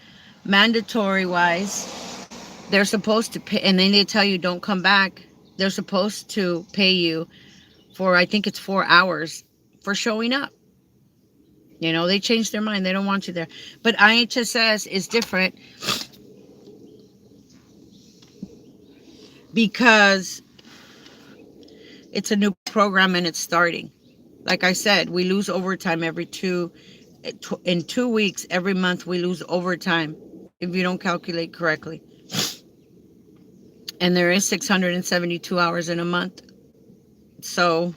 mandatory wise, they're supposed to pay, and then they tell you don't come back. They're supposed to pay you for, I think it's 4 hours for showing up. They changed their mind. They don't want you there. But IHSS is different because it's a new program and it's starting. Like I said, we lose overtime in 2 weeks. Every month we lose overtime if you don't calculate correctly. And there is 672 hours in a month. So,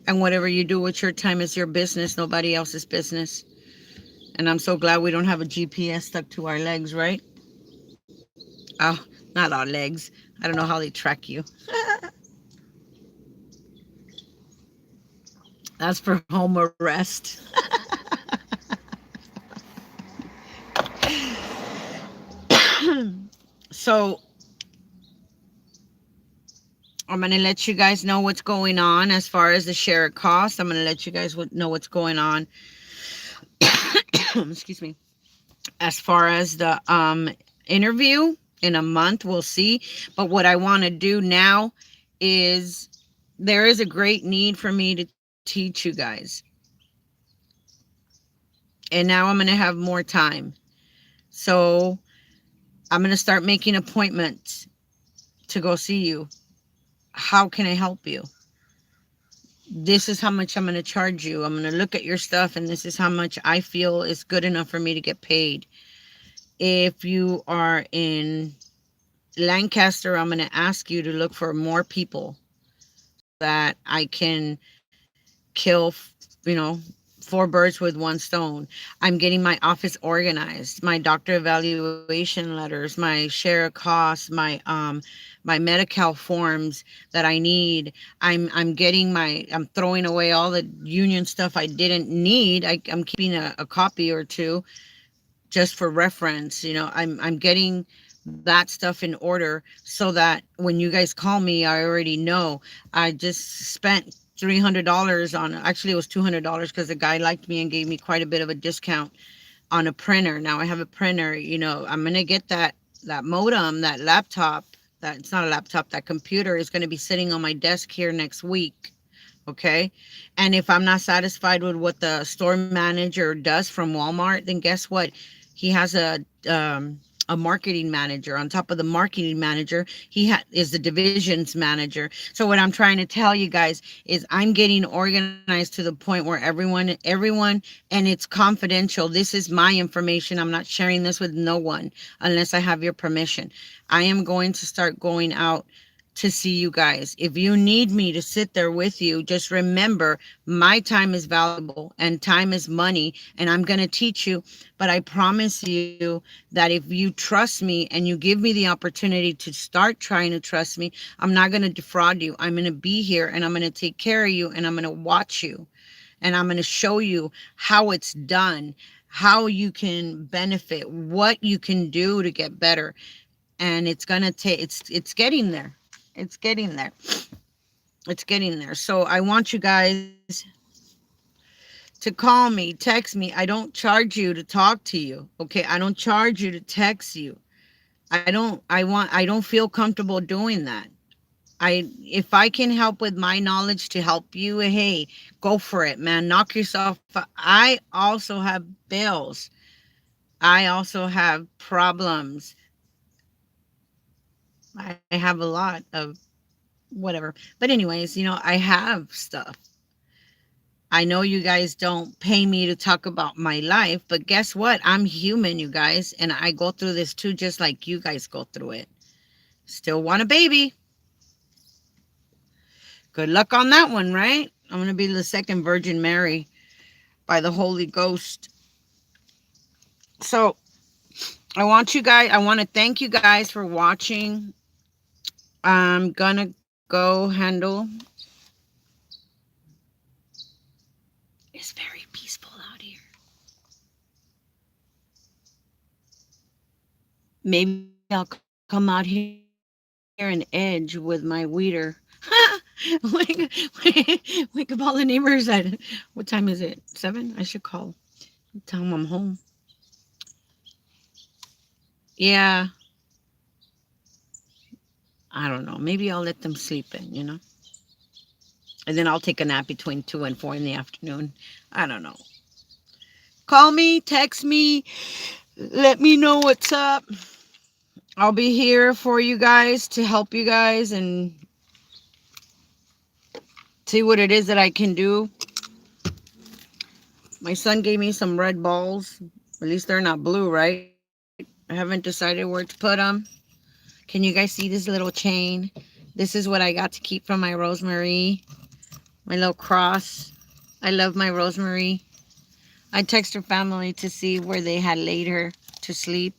and whatever you do with your time is your business, nobody else's business. And I'm so glad we don't have a GPS stuck to our legs, right? Oh, not our legs. I don't know how they track you. That's for home arrest. So I'm going to let you guys know what's going on as far as the share cost. I'm going to let you guys know what's going on. Excuse me. As far as the interview in a month, we'll see. But what I want to do now is, there is a great need for me to teach you guys. And now I'm going to have more time. So I'm going to start making appointments to go see you. How can I help you? This is how much I'm going to charge you. I'm going to look at your stuff, and this is how much I feel is good enough for me to get paid. If you are in Lancaster, I'm going to ask you to look for more people that I can kill, 4 birds with one stone. I'm getting my office organized, my doctor evaluation letters, my share of costs, my Medi-Cal forms that I need. I'm throwing away all the union stuff I didn't need. I'm keeping a copy or two just for reference. I'm getting that stuff in order so that when you guys call me, I already know. I just spent $300 on, actually it was $200 because the guy liked me and gave me quite a bit of a discount on a printer. Now I have a printer. I'm gonna get that modem, that laptop, that it's not a laptop, that computer is going to be sitting on my desk here next week. Okay. And if I'm not satisfied with what the store manager does from Walmart, then guess what? He has a marketing manager. On top of the marketing manager, he is the divisions manager. So what I'm trying to tell you guys is I'm getting organized to the point where everyone, and it's confidential. This is my information. I'm not sharing this with no one unless I have your permission. I am going to start going out to see you guys. If you need me to sit there with you, just remember my time is valuable and time is money, and I'm going to teach you. But I promise you that if you trust me and you give me the opportunity to start trying to trust me, I'm not going to defraud you. I'm going to be here, and I'm going to take care of you, and I'm going to watch you, and I'm going to show you how it's done, how you can benefit, what you can do to get better. And it's going to take, it's getting there. It's getting there. It's getting there. So I want you guys to call me, text me. I don't charge you to talk to you. Okay. I don't charge you to text you. I don't feel comfortable doing that. If I can help with my knowledge to help you, hey, go for it, man. Knock yourself out. I also have bills. I also have problems. I have a lot of whatever. But anyways, I have stuff. I know you guys don't pay me to talk about my life, but guess what? I'm human, you guys, and I go through this too, just like you guys go through it. Still want a baby. Good luck on that one, right? I'm going to be the second Virgin Mary by the Holy Ghost. So I want to thank you guys for watching. I'm going to go handle. It's very peaceful out here. Maybe I'll come out here and edge with my weeder. wake up all the neighbors at, what time is it? 7? I should call. Tell them I'm home. Yeah. I don't know. Maybe I'll let them sleep in, And then I'll take a nap between 2 and 4 in the afternoon. I don't know. Call me, text me, let me know what's up. I'll be here for you guys to help you guys and see what it is that I can do. My son gave me some red balls. At least they're not blue, right? I haven't decided where to put them. Can you guys see this little chain? This is what I got to keep from my Rosemary. My little cross. I love my Rosemary. I text her family to see where they had laid her to sleep.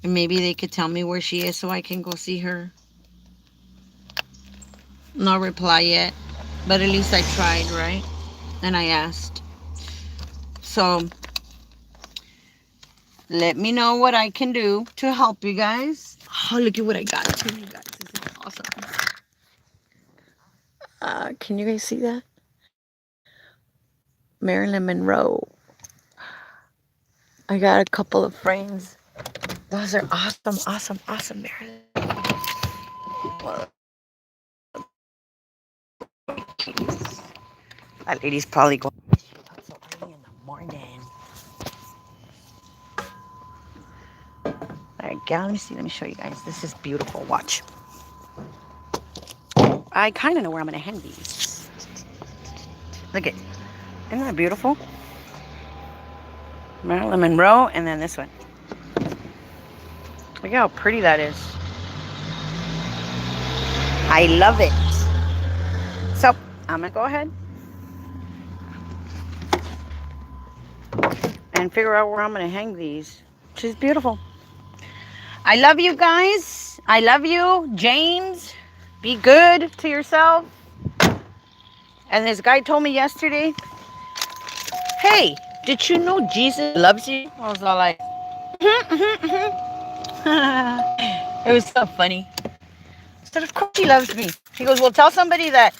And maybe they could tell me where she is so I can go see her. No reply yet. But at least I tried, right? And I asked. So let me know what I can do to help you guys. Oh, look at what I got to you guys. This is awesome. Can you guys see that? Marilyn Monroe. I got a couple of frames. Those are awesome, awesome, awesome, Marilyn. That lady's probably going out so early in the morning. Alright, gal, let me see. Let me show you guys. This is beautiful. Watch. I kind of know where I'm going to hang these. Look at, isn't that beautiful? Marilyn Monroe, and then this one. Look how pretty that is. I love it. So, I'm going to go ahead and figure out where I'm going to hang these. She's beautiful. I love you guys. I love you. James, be good to yourself. And this guy told me yesterday, hey, did you know Jesus loves you? I was all like, it was so funny. I said, of course he loves me. He goes, well, tell somebody that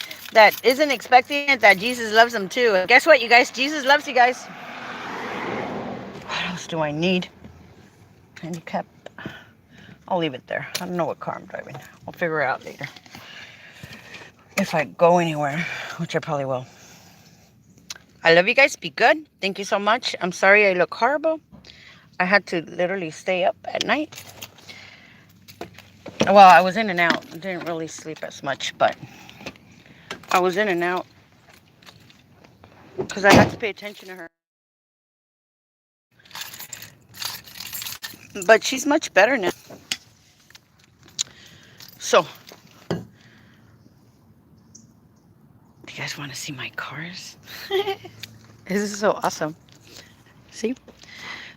isn't expecting it that Jesus loves them too. And guess what, you guys? Jesus loves you guys. What else do I need? Handicap. I'll leave it there. I don't know what car I'm driving. I'll figure it out later. If I go anywhere, which I probably will. I love you guys. Be good. Thank you so much. I'm sorry I look horrible. I had to literally stay up at night. Well, I was in and out. I didn't really sleep as much, but I was in and out because I had to pay attention to her. But she's much better now. So, do you guys want to see my cars? This is so awesome. See?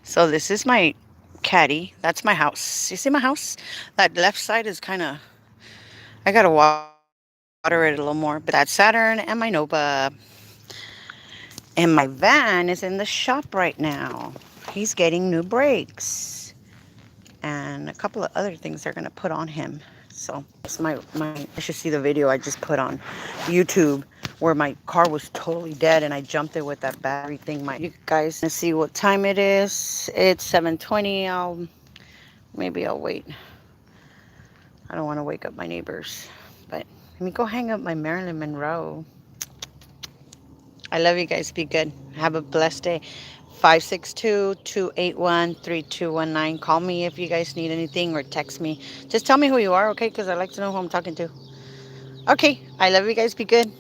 So this is my caddy. That's my house. You see my house? That left side is kind of, I got to water it a little more. But that's Saturn and my Nova. And my van is in the shop right now. He's getting new brakes. And a couple of other things they're going to put on him. So it's my I should see the video I just put on YouTube where my car was totally dead and I jumped it with that battery thing. You guys can see what time it is. It's 7:20. Maybe I'll wait. I don't want to wake up my neighbors. But let me go hang up my Marilyn Monroe. I love you guys. Be good. Have a blessed day. 562-281-3219. Call me if you guys need anything or text me. Just tell me who you are, okay? Because I like to know who I'm talking to. Okay. I love you guys. Be good.